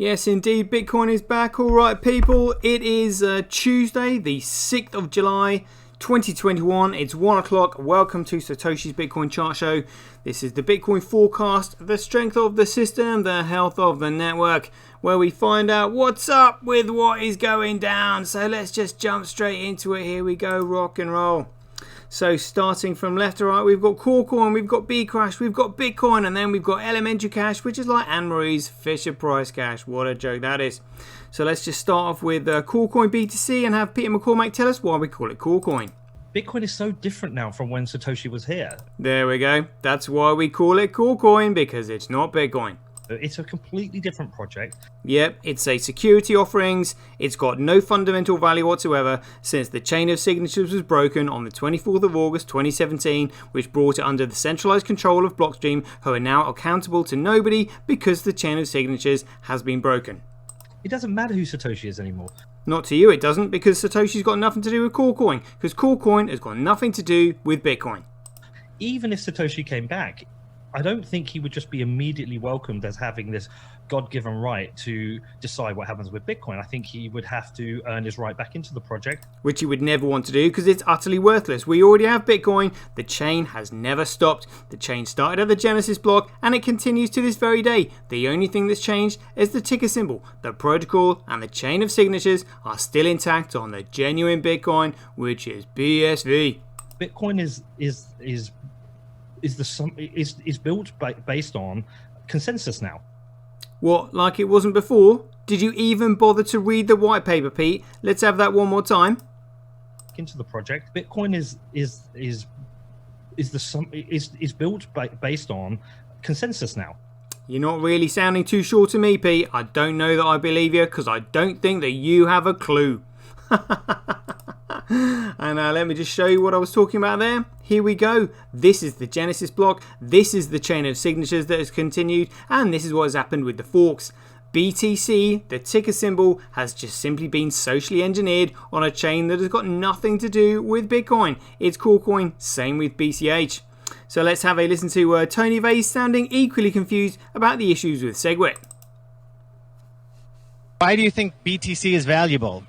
Yes, indeed, Bitcoin is back. All right, people, it is Tuesday, the 6th of July, 2021. It's 1 o'clock. Welcome to Satoshi's Bitcoin Chart Show. This is the Bitcoin forecast, the strength of the system, the health of the network, where we find out what's up with what is going down. So let's just jump straight into it. Here we go, rock and roll. So starting from left to right, we've got Corecoin, we've got Bcrash, we've got Bitcoin, and then we've got Elementary Cash, which is like Anne-Marie's Fisher Price Cash. What a joke that is. So let's just start off with Corecoin BTC and have Peter McCormack tell us why we call it Corecoin. Bitcoin is so different now from when Satoshi was here. There we go. That's why we call it Corecoin, because it's not Bitcoin. It's a completely different project. Yep, it's a security offerings. It's got no fundamental value whatsoever since the chain of signatures was broken on the 24th of August 2017, which brought it under the centralized control of Blockstream, who are now accountable to nobody because the chain of signatures has been broken. It doesn't matter who Satoshi is anymore. Not to you it doesn't, because Satoshi's got nothing to do with Corecoin, because Corecoin has got nothing to do with Bitcoin. Even if Satoshi came back, I don't think he would just be immediately welcomed as having this God-given right to decide what happens with Bitcoin. I think he would have to earn his right back into the project. Which he would never want to do because it's utterly worthless. We already have Bitcoin. The chain has never stopped. The chain started at the Genesis block and it continues to this very day. The only thing that's changed is the ticker symbol. The protocol and the chain of signatures are still intact on the genuine Bitcoin, which is BSV. Bitcoin is built based on consensus now. What, like it wasn't before? Did you even bother to read the white paper, Pete? Let's have that one more time. Into the project, Bitcoin is built based on consensus now. You're not really sounding too sure to me, Pete. I don't know that I believe you because I don't think that you have a clue. And let me just show you what I was talking about there. Here we go. This is the Genesis block. This is the chain of signatures that has continued. And this is what has happened with the forks. BTC, the ticker symbol, has just simply been socially engineered on a chain that has got nothing to do with Bitcoin. It's Corecoin, same with BCH. So let's have a listen to Tony Vase sounding equally confused about the issues with SegWit. Why do you think BTC is valuable?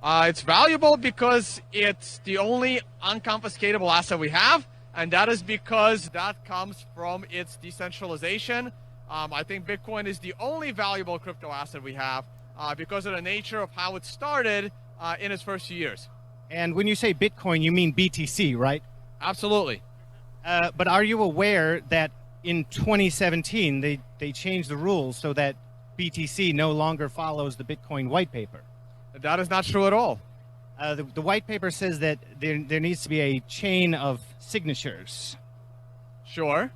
It's valuable because it's the only unconfiscatable asset we have, and that is because that comes from its decentralization. I think Bitcoin is the only valuable crypto asset we have because of the nature of how it started in its first few years. And when you say Bitcoin, you mean BTC, right? Absolutely. But are you aware that in 2017, they changed the rules so that BTC no longer follows the Bitcoin white paper? That is not true at all. The white paper says that there needs to be a chain of signatures. Sure.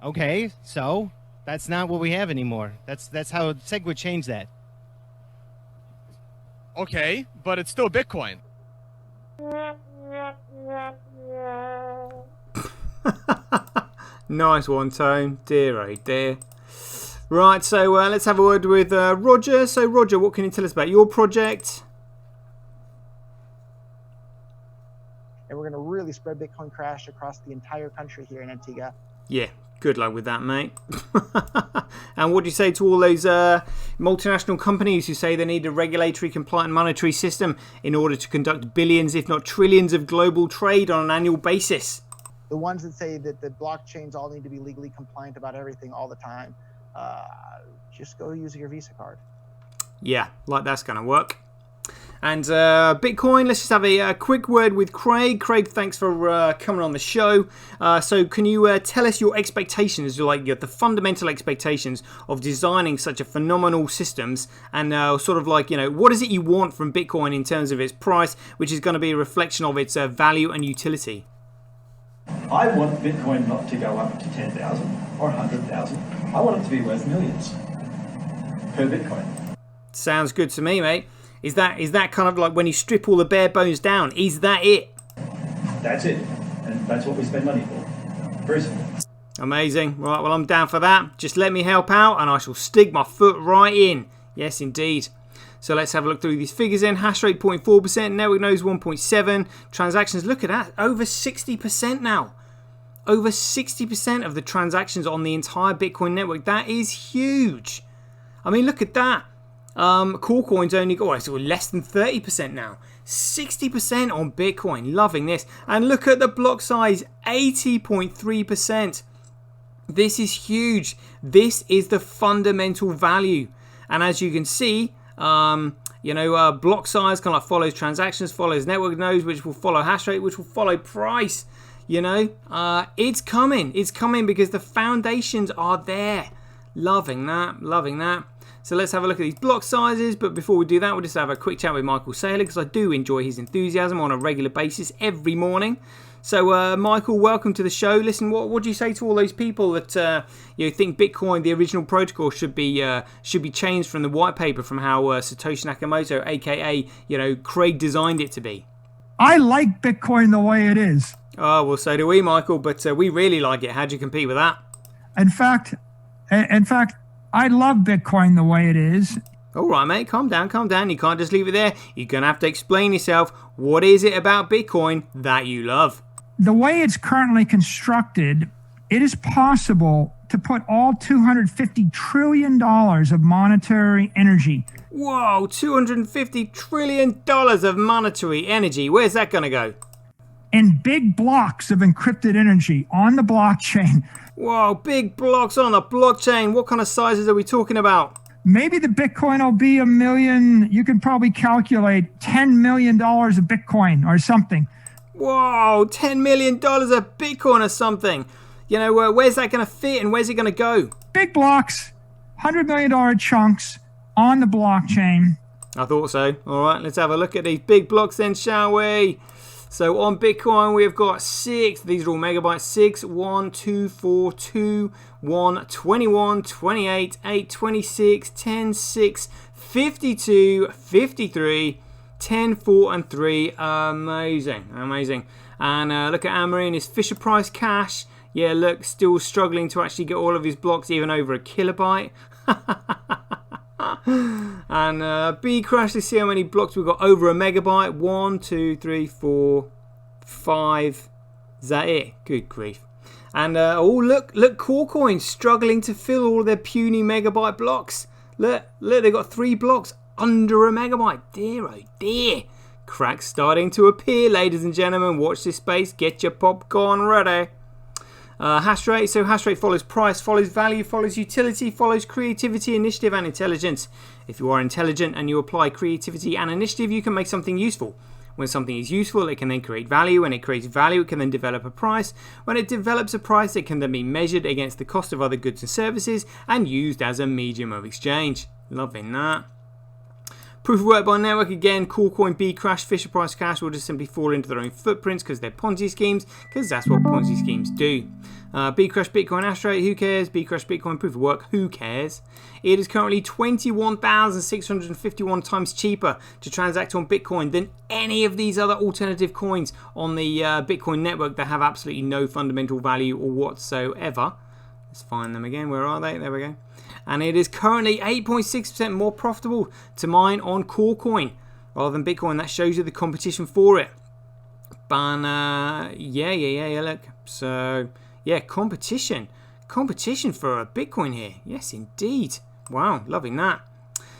Okay, so that's not what we have anymore. That's how SegWit changed that. Okay, but it's still Bitcoin. Nice one, Tone. Dear, oh dear. Right, so let's have a word with Roger. So, Roger, what can you tell us about your project? And we're going to really spread Bitcoin Crash across the entire country here in Antigua. Yeah, good luck with that, mate. And what do you say to all those multinational companies who say they need a regulatory compliant monetary system in order to conduct billions, if not trillions, of global trade on an annual basis? The ones that say that the blockchains all need to be legally compliant about everything all the time. Just go use your Visa card. Yeah, like that's going to work. And Bitcoin, let's just have a quick word with Craig. Craig, thanks for coming on the show. So can you tell us your expectations, like the fundamental expectations of designing such a phenomenal systems and sort of like, what is it you want from Bitcoin in terms of its price, which is going to be a reflection of its value and utility? I want Bitcoin not to go up to 10,000 or 100,000. I want it to be worth millions per Bitcoin. Sounds good to me, mate. Is that kind of like when you strip all the bare bones down? Is that it? That's it. And that's what we spend money for. Very simple. Amazing. Right, well, I'm down for that. Just let me help out and I shall stick my foot right in. Yes, indeed. So let's have a look through these figures then. Hash rate 0.4%, network nodes 1.7, transactions, look at that, over 60% now. Over 60% of the transactions on the entire Bitcoin network. That is huge. I mean, look at that. Coolcoin's only got it's less than 30% now. 60% on Bitcoin. Loving this. And look at the block size, 80.3%. This is huge. This is the fundamental value. And as you can see, block size kind of follows transactions, follows network nodes, which will follow hash rate, which will follow price. It's coming. It's coming because the foundations are there. Loving that. Loving that. So let's have a look at these block sizes. But before we do that, we'll just have a quick chat with Michael Saylor because I do enjoy his enthusiasm on a regular basis every morning. So, Michael, welcome to the show. Listen, what do you say to all those people that think Bitcoin, the original protocol, should be changed from the white paper from how Satoshi Nakamoto, aka Craig, designed it to be? I like Bitcoin the way it is. Oh well, so do we, Michael. But we really like it. How do you compete with that? In fact, I love Bitcoin the way it is. All right, mate, calm down. You can't just leave it there. You're going to have to explain yourself. What is it about Bitcoin that you love? The way it's currently constructed, it is possible to put all $250 trillion of monetary energy. Whoa, $250 trillion of monetary energy. Where's that going to go? In big blocks of encrypted energy on the blockchain. Whoa, big blocks on the blockchain. What kind of sizes are we talking about? Maybe the Bitcoin will be 1 million. You can probably calculate $10 million of Bitcoin or something. Whoa, $10 million of Bitcoin or something. Where's that going to fit and where's it going to go? Big blocks, $100 million chunks on the blockchain. I thought so. All right, let's have a look at these big blocks then, shall we? So on Bitcoin, we've got 6. These are all megabytes. 6, 1, 2, 4, 2, 1, 21, 28, 8, 26, 10, 6, 52, 53, 10, 4, and 3. Amazing. And look at Amory and his Fisher Price cash. Yeah, look, still struggling to actually get all of his blocks even over a kilobyte. And B Crash, let's see how many blocks we've got over a megabyte. 1, 2, 3, 4, 5. Is that it? Good grief. And look, Coolcoin struggling to fill all their puny megabyte blocks. Look, they've got 3 blocks under a megabyte. Dear, oh dear. Cracks starting to appear, ladies and gentlemen. Watch this space. Get your popcorn ready. Hash rate. So hash rate follows price, follows value, follows utility, follows creativity, initiative, and intelligence. If you are intelligent and you apply creativity and initiative, you can make something useful. When something is useful, it can then create value. When it creates value, it can then develop a price. When it develops a price, it can then be measured against the cost of other goods and services and used as a medium of exchange. Loving that. Proof of work by network, again, Coolcoin, B Crash, Fisher Price Cash will just simply fall into their own footprints because they're Ponzi schemes, because that's what Ponzi schemes do. B Crash Bitcoin hash rate, who cares? B Crash Bitcoin proof of work, who cares? It is currently 21,651 times cheaper to transact on Bitcoin than any of these other alternative coins on the Bitcoin network that have absolutely no fundamental value or whatsoever. Let's find them again. Where are they? There we go. And it is currently 8.6% more profitable to mine on Coolcoin rather than Bitcoin. That shows you the competition for it. But yeah, look. So yeah, competition for a Bitcoin here. Yes, indeed. Wow, loving that.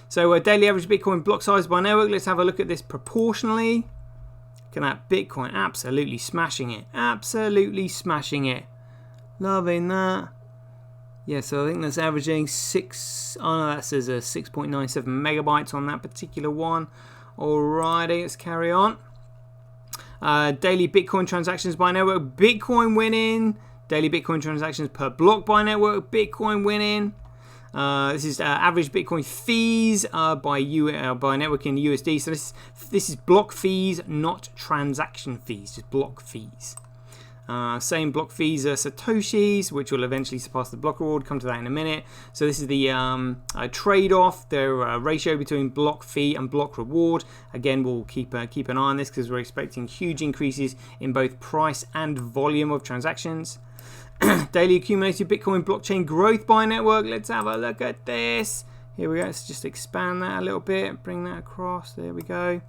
So daily average Bitcoin block size by network. Let's have a look at this proportionally. Look at that, Bitcoin absolutely smashing it. Absolutely smashing it. Loving that. Yeah, so I think that's averaging 6. Oh no, that says 6.97 megabytes on that particular one. Alrighty, let's carry on. Daily Bitcoin transactions by network, Bitcoin winning. Daily Bitcoin transactions per block by network, Bitcoin winning. This is average Bitcoin fees by network in USD. So this is block fees, not transaction fees, just block fees. Same block fees are Satoshis, which will eventually surpass the block reward. Come to that in a minute. So this is the trade-off, the ratio between block fee and block reward. Again, we'll keep an eye on this because we're expecting huge increases in both price and volume of transactions. Daily accumulated Bitcoin blockchain growth by network. Let's have a look at this. Here we go. Let's just expand that a little bit. Bring that across. There we go.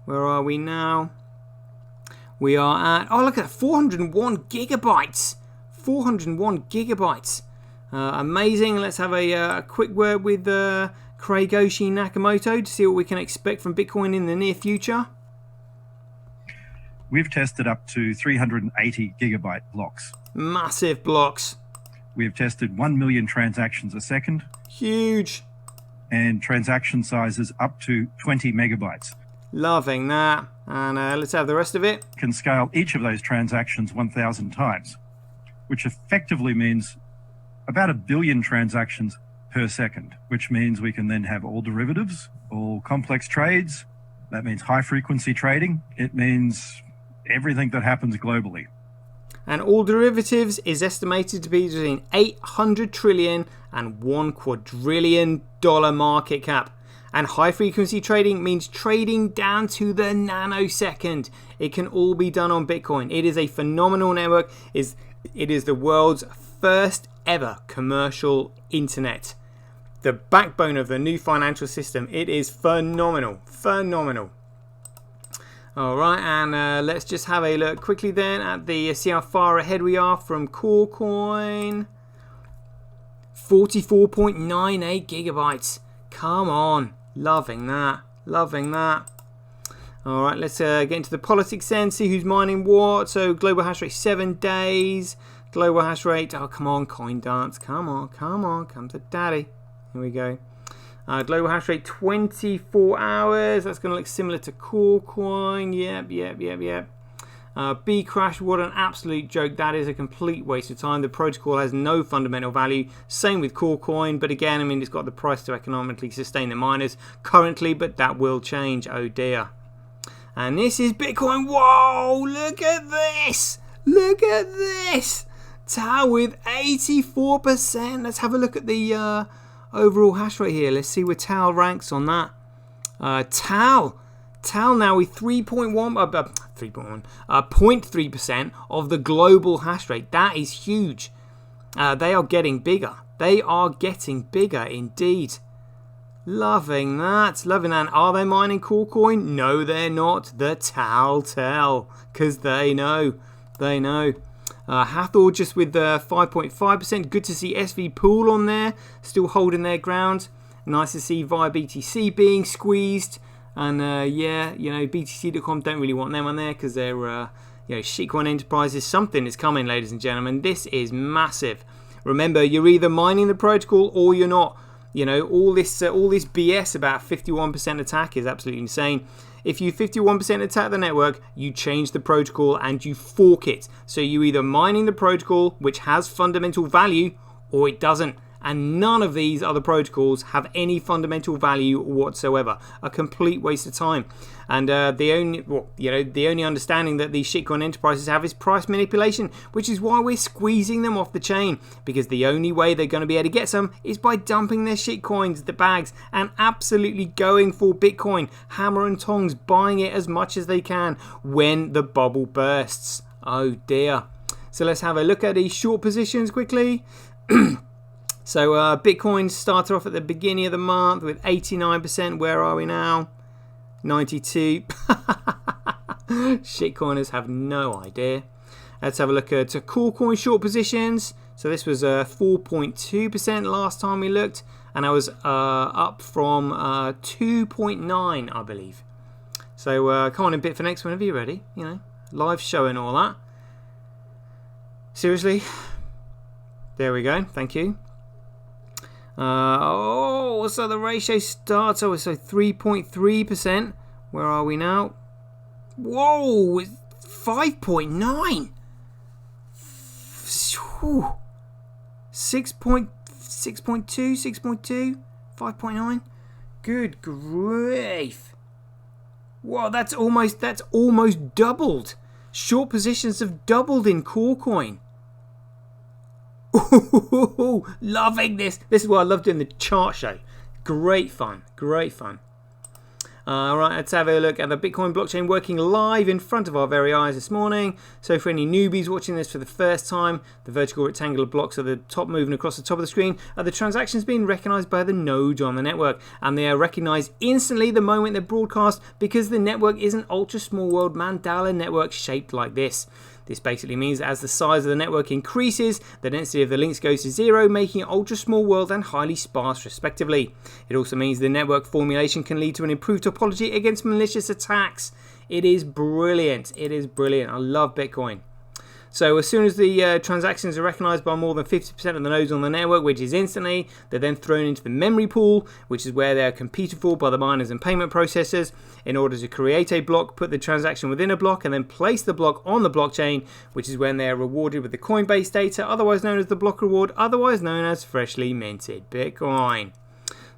Where are we now? We are at, oh look at that, 401 gigabytes. 401 gigabytes. Amazing. Let's have a quick word with Craigoshi Nakamoto to see what we can expect from Bitcoin in the near future. We've tested up to 380 gigabyte blocks. Massive blocks. We've tested 1 million transactions a second. Huge. And transaction sizes up to 20 megabytes. Loving that. And let's have the rest of it. Can scale each of those transactions 1,000 times, which effectively means about 1 billion transactions per second, which means we can then have all derivatives, all complex trades. That means high frequency trading. It means everything that happens globally. And all derivatives is estimated to be between 800 trillion and $1 quadrillion market cap. And high frequency trading means trading down to the nanosecond. It can all be done on Bitcoin. It is a phenomenal network. It is the world's first ever commercial internet. The backbone of the new financial system. It is phenomenal. Phenomenal. Alright, and let's just have a look quickly then at see how far ahead we are from CoreCoin. 44.98 gigabytes. Come on. Loving that. Loving that. Alright, let's get into the politics then, see who's mining what. So global hash rate 7 days. Global hash rate, oh come on, coin dance, come on, come to daddy. Here we go. Global hash rate 24 hours. That's going to look similar to CoreCoin. Yep. B crash, what an absolute joke. That is a complete waste of time. The protocol has no fundamental value. Same with CoreCoin, but again, I mean, it's got the price to economically sustain the miners currently, but that will change. Oh dear. And this is Bitcoin. Whoa, look at this. Look at this. Tau with 84%. Let's have a look at the overall hash rate here. Let's see where Tau ranks on that. Tau now with 0.3% of the global hash rate. That is huge. They are getting bigger. They are getting bigger indeed. Loving that. Loving that. Are they mining CoreCoin? No, they're not. The Tau tell. Because they know. They know. Hathor just with 5.5%. Good to see SV Pool on there, still holding their ground. Nice to see via BTC being squeezed. And yeah, you know, BTC.com don't really want them on there because they're, shitcoin enterprises. Something is coming, ladies and gentlemen. This is massive. Remember, you're either mining the protocol or you're not. You know, all this BS about 51% attack is absolutely insane. If you 51% attack the network, you change the protocol and you fork it. So you either mining the protocol, which has fundamental value, or it doesn't. And none of these other protocols have any fundamental value whatsoever. A complete waste of time. And the only understanding that these shitcoin enterprises have is price manipulation, which is why we're squeezing them off the chain. Because the only way they're going to be able to get some is by dumping their shitcoins, the bags, and absolutely going for Bitcoin, hammer and tongs, buying it as much as they can when the bubble bursts. Oh dear. So let's have a look at these short positions quickly. So Bitcoin started off at the beginning of the month with 89%. Where are we now? 92. Shitcoiners have no idea. Let's have a look at CoreCoin short positions. So this was 4.2% last time we looked, and I was up from 2.9, I believe. So come on in Bitfinex whenever you're ready. You know, live show and all that. Seriously. There we go. Thank you. So the ratio starts over, so 3.3%. Where are we now? Whoa, 5.9. 6.2, 5.9. Good grief. Whoa, that's almost doubled. Short positions have doubled in CoreCoin. Ooh, loving this. This is what I love doing the chart show. Great fun. Great fun. Alright, let's have a look at the Bitcoin blockchain working live in front of our very eyes this morning. So for any newbies watching this for the first time, the vertical rectangular blocks at the top moving across the top of the screen are the transactions being recognized by the nodes on the network. And they are recognized instantly the moment they're broadcast because the network is an ultra small world mandala network shaped like this. This basically means that as the size of the network increases, the density of the links goes to 0, making it ultra small world and highly sparse respectively. It also means the network formulation can lead to an improved topology against malicious attacks. It is brilliant. It is brilliant. I love Bitcoin. So as soon as the transactions are recognized by more than 50% of the nodes on the network, which is instantly, they're then thrown into the memory pool, which is where they're computed for by the miners and payment processors in order to create a block, put the transaction within a block, and then place the block on the blockchain, which is when they're rewarded with the Coinbase data, otherwise known as the block reward, otherwise known as freshly minted Bitcoin.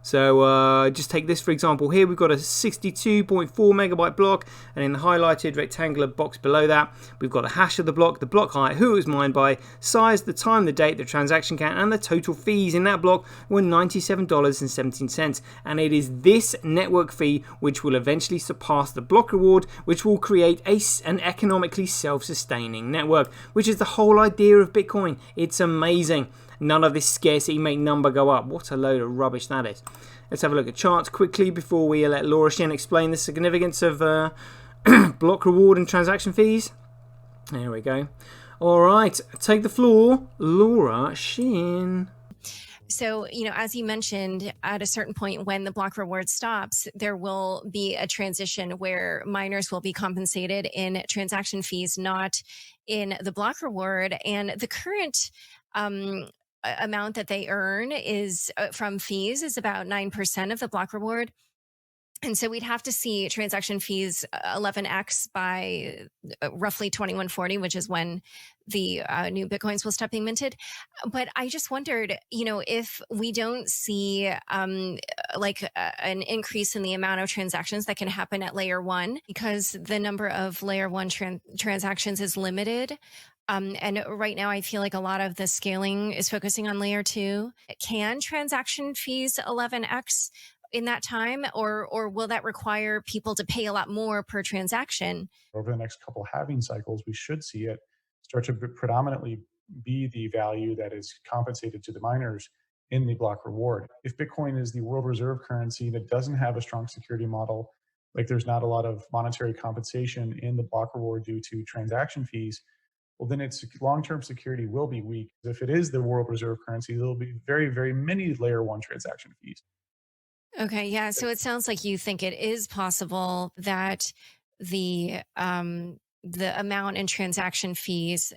So just take this for example here. We've got a 62.4 megabyte block, and in the highlighted rectangular box below that, we've got the hash of the block height, who it was mined by, size, the time, the date, the transaction count, and the total fees in that block were $97.17. And it is this network fee which will eventually surpass the block reward, which will create an economically self-sustaining network, which is the whole idea of Bitcoin. It's amazing. None of this scarcity make number go up. What a load of rubbish that is. Let's have a look at charts quickly before we let Laura Shin explain the significance of block reward and transaction fees. There we go. All right, take the floor, Laura Shin. So, as you mentioned, at a certain point when the block reward stops, there will be a transition where miners will be compensated in transaction fees, not in the block reward. And the current amount that they earn is from fees is about 9% of the block reward. And so we'd have to see transaction fees 11x by roughly 2140, which is when the new Bitcoins will stop being minted. But I just wondered, if we don't see an increase in the amount of transactions that can happen at layer 1, because the number of layer 1 transactions is limited. And right now, I feel like a lot of the scaling is focusing on layer 2. Can transaction fees 11x in that time, or will that require people to pay a lot more per transaction? Over the next couple halving cycles, we should see it start to predominantly be the value that is compensated to the miners in the block reward. If Bitcoin is the world reserve currency that doesn't have a strong security model, like there's not a lot of monetary compensation in the block reward due to transaction fees, well, then its long-term security will be weak. If it is the world reserve currency, there will be very, very many layer 1 transaction fees. Okay, yeah. So it sounds like you think it is possible that the amount in transaction fees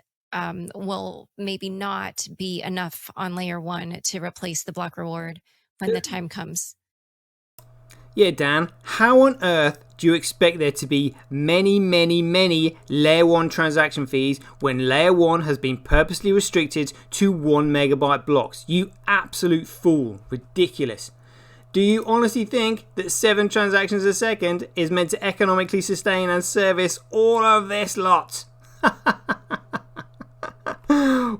will maybe not be enough on layer 1 to replace the block reward when the time comes. Yeah, Dan, how on earth do you expect there to be many, many, many layer 1 transaction fees when layer 1 has been purposely restricted to 1 megabyte blocks? You absolute fool. Ridiculous. Do you honestly think that 7 transactions a second is meant to economically sustain and service all of this lot?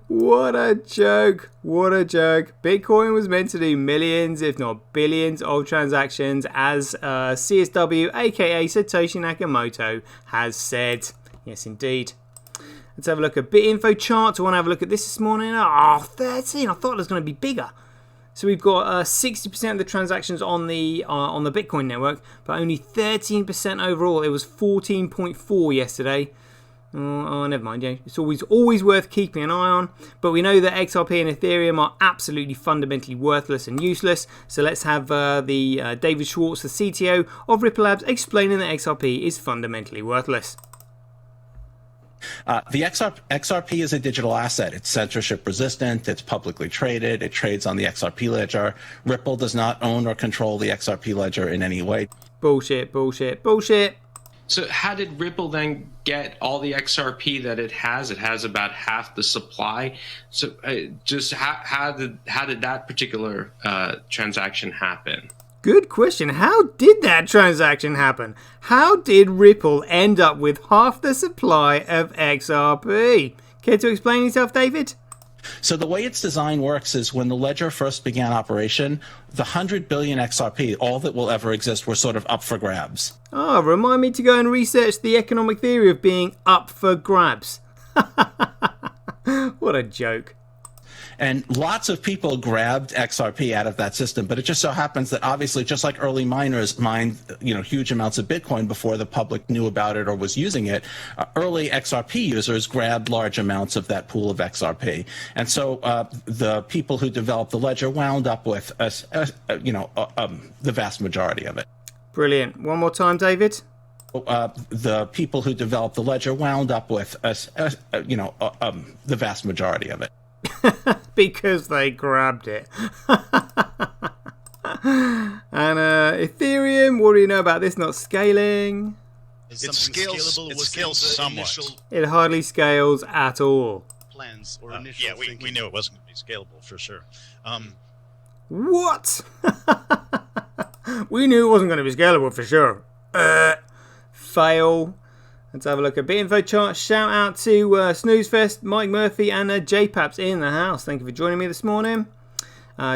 What a joke. What a joke. Bitcoin was meant to do millions, if not billions, of transactions, as CSW, aka Satoshi Nakamoto, has said. Yes, indeed. Let's have a look at BitInfo charts. I want to have a look at this morning. Oh, 13. I thought it was going to be bigger. So we've got 60% of the transactions on the Bitcoin network, but only 13% overall. It was 14.4 yesterday. Oh, never mind. Yeah, it's always worth keeping an eye on. But we know that XRP and Ethereum are absolutely fundamentally worthless and useless. So let's have the David Schwartz, the CTO of Ripple Labs, explaining that XRP is fundamentally worthless. The XRP is a digital asset. It's censorship resistant. It's publicly traded. It trades on the XRP ledger. Ripple does not own or control the XRP ledger in any way. Bullshit, bullshit, bullshit. So how did Ripple then get all the XRP that it has? It has about half the supply. So just how did that particular transaction happen? Good question. How did that transaction happen? How did Ripple end up with half the supply of XRP? Care to explain yourself, David? So the way its design works is when the ledger first began operation, the 100 billion XRP, all that will ever exist, were sort of up for grabs. Ah, remind me to go and research the economic theory of being up for grabs. What a joke. And lots of people grabbed XRP out of that system, but it just so happens that obviously, just like early miners mined, huge amounts of Bitcoin before the public knew about it or was using it, early XRP users grabbed large amounts of that pool of XRP. And so the people who developed the ledger wound up with, the vast majority of it. Brilliant. One more time, David. The people who developed the ledger wound up with, the vast majority of it. Because they grabbed it. And Ethereum, what do you know about this not scaling? It scales somewhat. It hardly scales at all. Plans or initial we knew it wasn't going to be scalable for sure. What? We knew it wasn't going to be scalable for sure. Fail. Let's have a look at BitInfo chart. Shout out to Snoozefest, Mike Murphy, and JPaps in the house. Thank you for joining me this morning.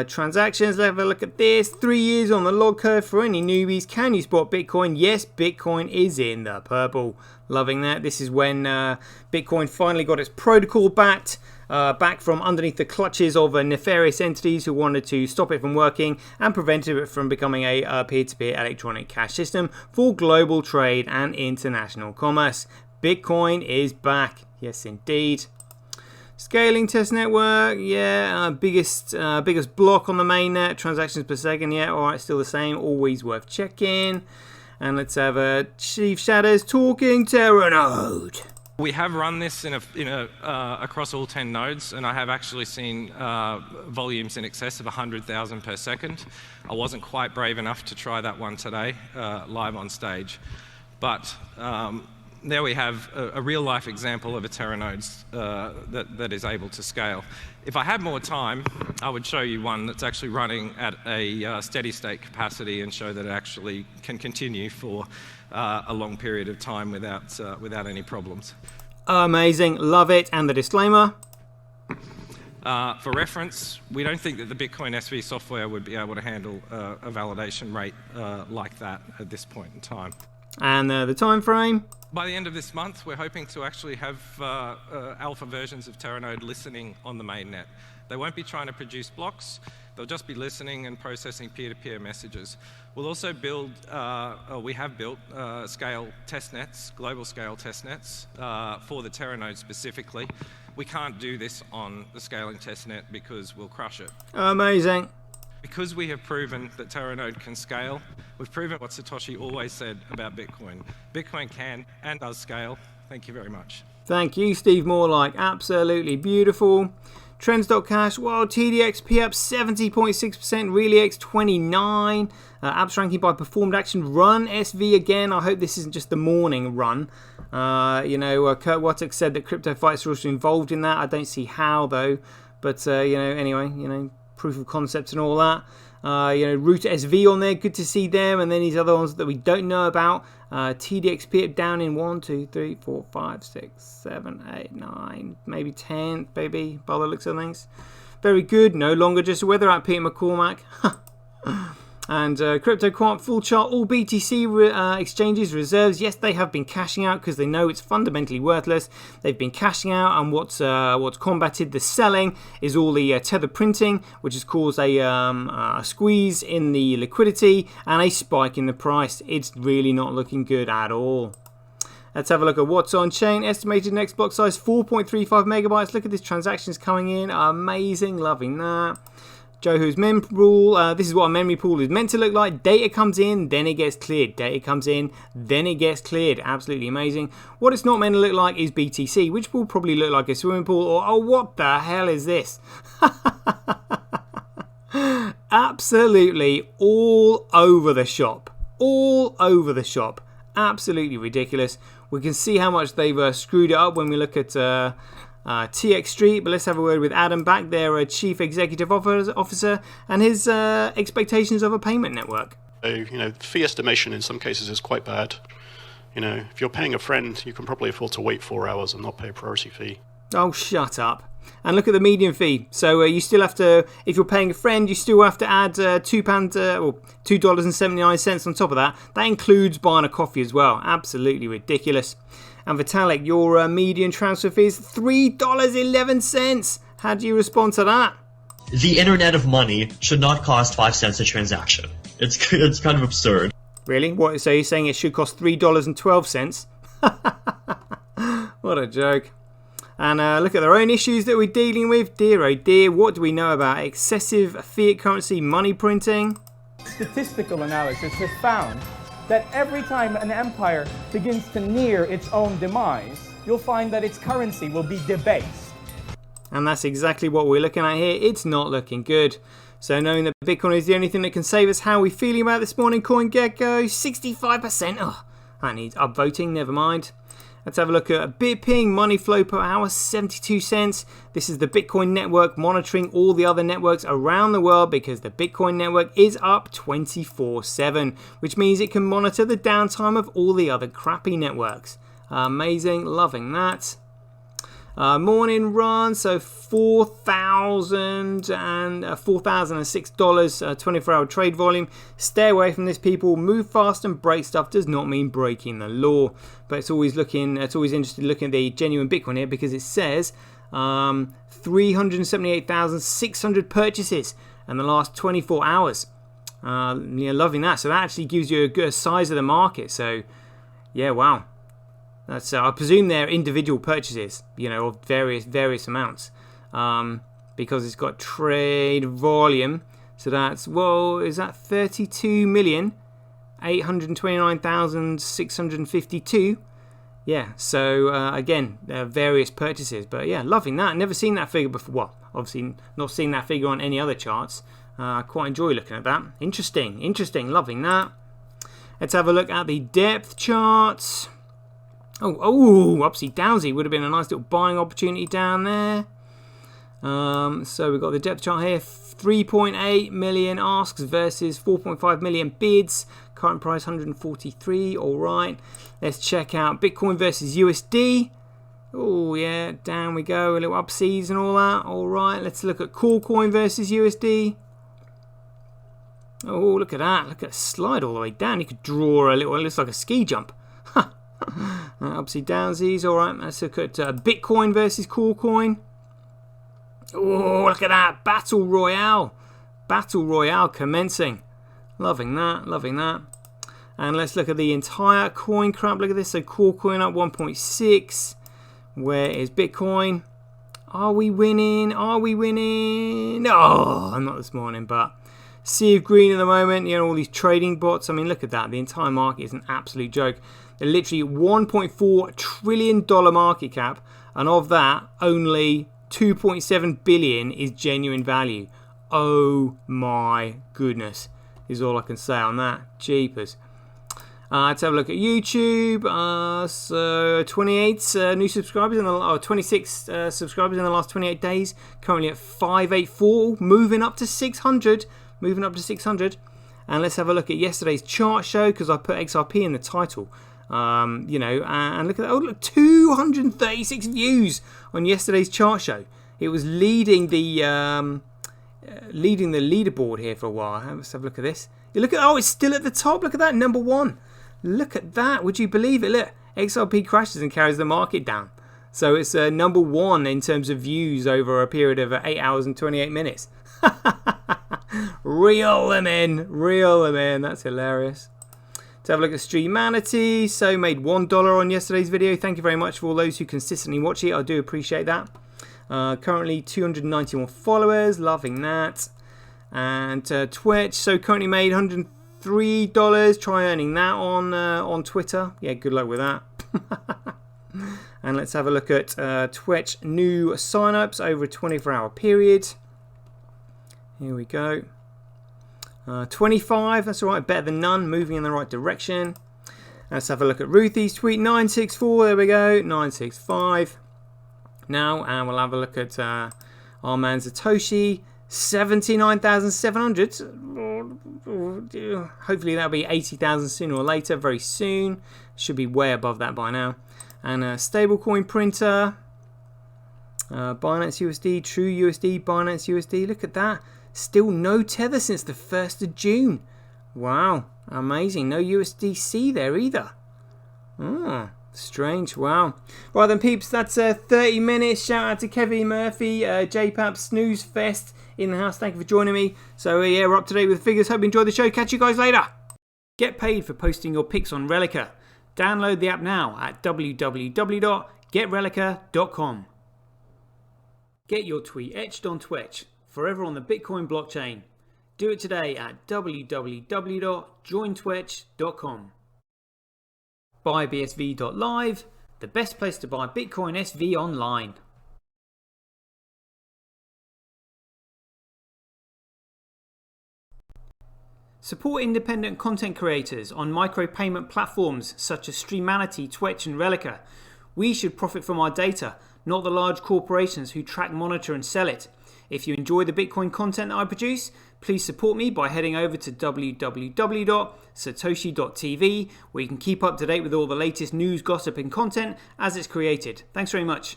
Transactions, let's have a look at this. 3 years on the log curve for any newbies. Can you spot Bitcoin? Yes, Bitcoin is in the purple. Loving that. This is when Bitcoin finally got its protocol back from underneath the clutches of nefarious entities who wanted to stop it from working and prevented it from becoming a peer-to-peer electronic cash system for global trade and international commerce. Bitcoin is back. Yes, indeed. Scaling test network, biggest block on the mainnet, transactions per second, alright, still the same, always worth checking. And let's have Chief Shadows talking Terranode. We have run this across all 10 nodes, and I have actually seen volumes in excess of 100,000 per second. I wasn't quite brave enough to try that one today, live on stage. But there we have a real-life example of a Terranode that is able to scale. If I had more time, I would show you one that's actually running at a steady-state capacity and show that it actually can continue for a long period of time without any problems. Amazing, love it. And the disclaimer? For reference, we don't think that the Bitcoin SV software would be able to handle a validation rate like that at this point in time. And the time frame? By the end of this month, we're hoping to actually have alpha versions of Terranode listening on the mainnet. They won't be trying to produce blocks. They'll just be listening and processing peer-to-peer messages. We'll also build, we have built scale testnets, global scale testnets for the Terranode specifically. We can't do this on the scaling testnet because we'll crush it. Amazing. Because we have proven that Terranode can scale, we've proven what Satoshi always said about Bitcoin. Bitcoin can and does scale. Thank you very much. Thank you, Steve Morlike. Absolutely beautiful. Trends.cash, well, TDXP up 70.6%, ReallyX 29. Apps ranking by performed action, Run SV again. I hope this isn't just the morning run. Kurt Wattock said that crypto fights are also involved in that. I don't see how though. But anyway, proof of concept and all that. Root SV on there, good to see them. And then these other ones that we don't know about. TDXP down in 1, 2, 3, 4, 5, 6, 7, 8, 9, maybe 10, maybe, by the looks of things. Very good. No longer just a weather app, Peter McCormack. And CryptoQuant full chart, all BTC exchanges reserves. Yes, they have been cashing out because they know it's fundamentally worthless. They've been cashing out, and what's combated the selling is all the tether printing, which has caused a squeeze in the liquidity and a spike in the price. It's really not looking good at all. Let's have a look at what's on chain. Estimated next block size 4.35 megabytes. Look at this, transactions coming in. Amazing, loving that. Johu's mem pool, this is what a memory pool is meant to look like. Data comes in, then it gets cleared. Data comes in, then it gets cleared. Absolutely amazing. What it's not meant to look like is BTC, which will probably look like a swimming pool, or, oh, what the hell is this? Absolutely all over the shop. All over the shop. Absolutely ridiculous. We can see how much they've screwed it up when we look at TX Street, but let's have a word with Adam back there, Chief Executive Officer, and his expectations of a payment network. So, fee estimation in some cases is quite bad. If you're paying a friend, you can probably afford to wait 4 hours and not pay a priority fee. Oh, shut up. And look at the median fee. So you still have to, if you're paying a friend, you still have to add $2.79 on top of that. That includes buying a coffee as well. Absolutely ridiculous. And Vitalik, your median transfer fee is $3.11. How do you respond to that? The internet of money should not cost 5 cents a transaction. It's kind of absurd. Really? What? So you're saying it should cost $3.12? What a joke. And look at their own issues that we're dealing with. Dear oh dear, what do we know about excessive fiat currency money printing? Statistical analysis has found that every time an empire begins to near its own demise, you'll find that its currency will be debased. And that's exactly what we're looking at here. It's not looking good. So knowing that Bitcoin is the only thing that can save us, how are we feeling about this morning? CoinGecko, 65%. Oh, that needs upvoting, never mind. Let's have a look at BitPing, money flow per hour, 72 cents. This is the Bitcoin network monitoring all the other networks around the world because the Bitcoin network is up 24/7, which means it can monitor the downtime of all the other crappy networks. Amazing, loving that. Morning run, so $4,006, 24-hour trade volume. Stay away from this, people. Move fast and break stuff does not mean breaking the law. But it's always interesting looking at the genuine Bitcoin here because it says 378,600 purchases in the last 24 hours. Loving that. So that actually gives you a good size of the market. So yeah, wow. That's, I presume they're individual purchases, of various amounts, because it's got trade volume. So that's, is that 32,829,652? Yeah. So again, various purchases, but yeah, loving that. Never seen that figure before. Well, obviously not seen that figure on any other charts. I quite enjoy looking at that. Interesting. Loving that. Let's have a look at the depth charts. Upsy downsy, would have been a nice little buying opportunity down there. So we've got the depth chart here, 3.8 million asks versus 4.5 million bids. Current price 143. All right, let's check out Bitcoin versus USD. Oh yeah, down we go, a little upseas and all that. All right, let's look at Coolcoin versus USD. Oh, look at that! Look at it slide all the way down. You could draw a little. It looks like a ski jump. Upsy downsies. All right, let's look at Bitcoin versus Coolcoin. Oh, look at that battle royale commencing. Loving that. And let's look at the entire coin crap. Look at this. So Coolcoin up 1.6. Where is Bitcoin? Are we winning? No, not this morning, but sea of green at the moment. All these trading bots. I mean, look at that. The entire market is an absolute joke. They're literally $1.4 trillion market cap, and of that, only 2.7 billion is genuine value. Oh my goodness, is all I can say on that. Jeepers. Let's have a look at YouTube. So 28 new subscribers in the 26 subscribers in the last 28 days. Currently at 584, moving up to 600. And let's have a look at yesterday's chart show because I put XRP in the title. And look at that. Oh, look, 236 views on yesterday's chart show. It was leading the leaderboard here for a while. Let's have a look at this. You look at, it's still at the top. Look at that, number one. Look at that. Would you believe it? Look, XRP crashes and carries the market down. So it's number one in terms of views over a period of 8 hours and 28 minutes. Reel them in. That's hilarious. Let's have a look at Streamanity. So made $1 on yesterday's video. Thank you very much for all those who consistently watch it. I do appreciate that. Currently 291 followers. Loving that. And Twitch. So currently made $103. Try earning that on Twitter. Yeah, good luck with that. And let's have a look at Twitch new signups over a 24-hour period. Here we go. 25, that's alright, better than none, moving in the right direction. Let's have a look at Ruthie's tweet, 964, there we go, 965. Now, and we'll have a look at our man Satoshi, 79,700. Hopefully that'll be 80,000 sooner or later, very soon. Should be way above that by now. And a stablecoin printer, Binance USD, True USD, Binance USD, look at that. Still no tether since the 1st of June. Wow, amazing. No USDC there either. Strange, wow. Right then, peeps, that's 30 minutes. Shout out to Kevin Murphy, JPAP Snooze Fest in the house. Thank you for joining me. So, yeah, we're up to date with figures. Hope you enjoyed the show. Catch you guys later. Get paid for posting your pics on Relica. Download the app now at www.getrelica.com. Get your tweet etched on Twitch, forever on the Bitcoin blockchain. Do it today at www.jointwitch.com. BuyBSV.live, the best place to buy Bitcoin SV online. Support independent content creators on micropayment platforms such as Streamanity, Twitch and Relica. We should profit from our data, not the large corporations who track, monitor and sell it. If you enjoy the Bitcoin content that I produce, please support me by heading over to www.satoshi.tv, where you can keep up to date with all the latest news, gossip and content as it's created. Thanks very much.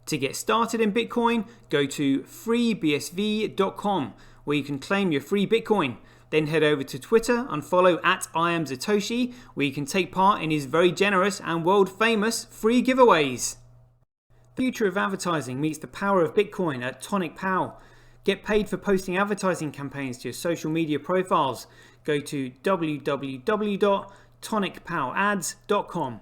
To get started in Bitcoin, go to freebsv.com, where you can claim your free Bitcoin. Then head over to Twitter and follow @IamSatoshi, where you can take part in his very generous and world famous free giveaways. The future of advertising meets the power of Bitcoin at Tonic Pow. Get paid for posting advertising campaigns to your social media profiles. Go to www.tonicpowads.com.